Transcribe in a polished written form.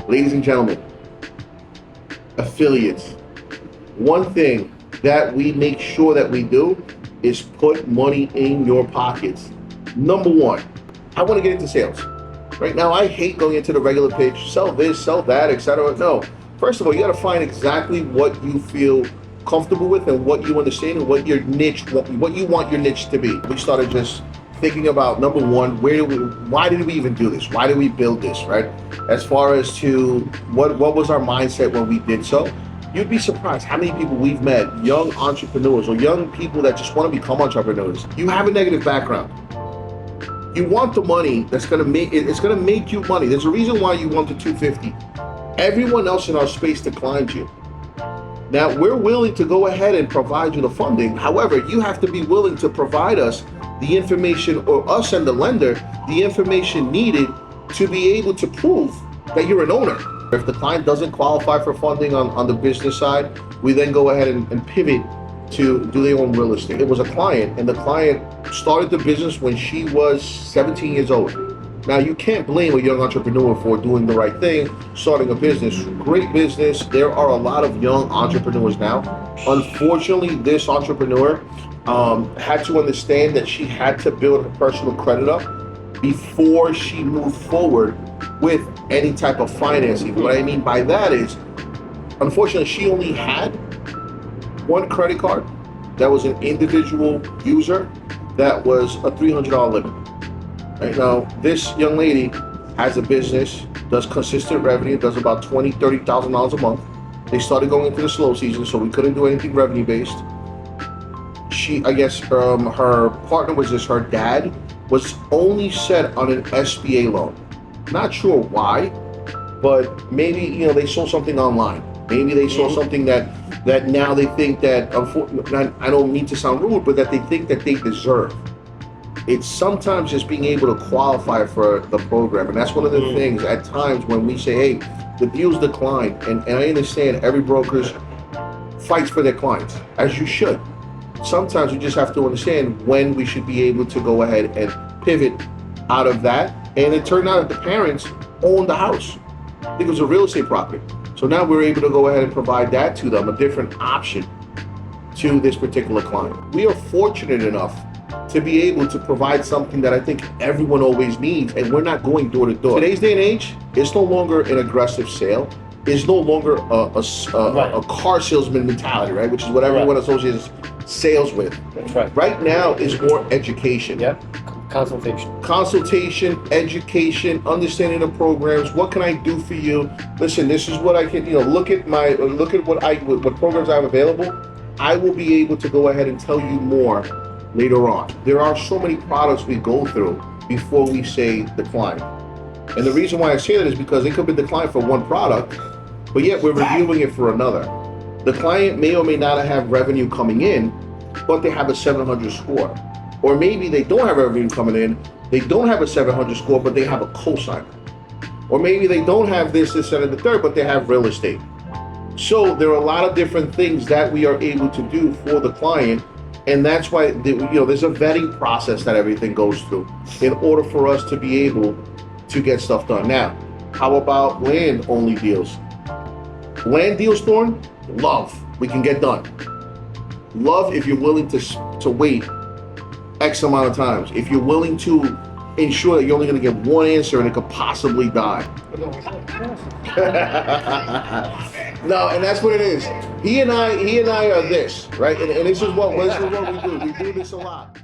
Ladies and gentlemen, affiliates, one thing that we make sure that we do is put money in your pockets. Number one, I want to get into sales. Right now, I hate going into the regular pitch, sell this, sell that, etc. No. First of all, you got to find exactly what you feel comfortable with and what you understand and what your niche, what you want your niche to be. We started just thinking about, number one, why did we even do this? Why did we build this, right? As far as to what was our mindset when we did so, you'd be surprised how many people we've met, young entrepreneurs or young people that just want to become entrepreneurs. You have a negative background. You want the money that's going to make you money. There's a reason why you want the 250. Everyone else in our space declines you. Now, we're willing to go ahead and provide you the funding. However, you have to be willing to provide us the information, or us and the lender, the information needed to be able to prove that you're an owner. If the client doesn't qualify for funding on the business side, we then go ahead and pivot to do they own real estate. It was a client, and the client started the business when she was 17 years old. Now, you can't blame a young entrepreneur for doing the right thing, starting a business. Great business. There are a lot of young entrepreneurs now. Unfortunately, this entrepreneur had to understand that she had to build her personal credit up before she moved forward with any type of financing. What I mean by that is, unfortunately, she only had one credit card that was an individual user that was a $300 limit. Right now, this young lady has a business, does consistent revenue, does about $20,000, $30,000 a month. They started going into the slow season, so we couldn't do anything revenue based. I guess her partner was just her dad, was only set on an SBA loan. Not sure why, but maybe they saw something online. Maybe they saw something that now they think that, I don't mean to sound rude, but that they think that they deserve. It's sometimes just being able to qualify for the program. And that's one of the things at times when we say, hey, the deals decline. And I understand every broker fights for their clients, as you should. Sometimes we just have to understand when we should be able to go ahead and pivot out of that. And it turned out that the parents owned the house. I think it was a real estate property. So now we're able to go ahead and provide that to them, a different option to this particular client. We are fortunate enough to be able to provide something that I think everyone always needs, and we're not going door to door. Today's day and age, it's no longer an aggressive sale. It's no longer a car salesman mentality, right? Which is what everyone associates sales with. That's right. Right now is more education. Yep. Consultation, education, understanding the programs. What can I do for you? Listen, this is what I can. Look at what programs I have available. I will be able to go ahead and tell you more later on. There are so many products we go through before we say decline. And the reason why I say that is because it could be declined for one product, but yet we're reviewing it for another. The client may or may not have revenue coming in, but they have a 700 score. Or maybe they don't have revenue coming in, they don't have a 700 score, but they have a cosigner. Or maybe they don't have this, and the third, but they have real estate. So there are a lot of different things that we are able to do for the client. And that's why there's a vetting process that everything goes through in order for us to be able to get stuff done. Now, how about land only deals? Land deals, Thorn, love, we can get done. Love if you're willing to wait X amount of times. If you're willing to ensure that you're only going to get one answer and it could possibly die. No, and that's what it is. He and I are this, right? And this is what we do. We do this a lot.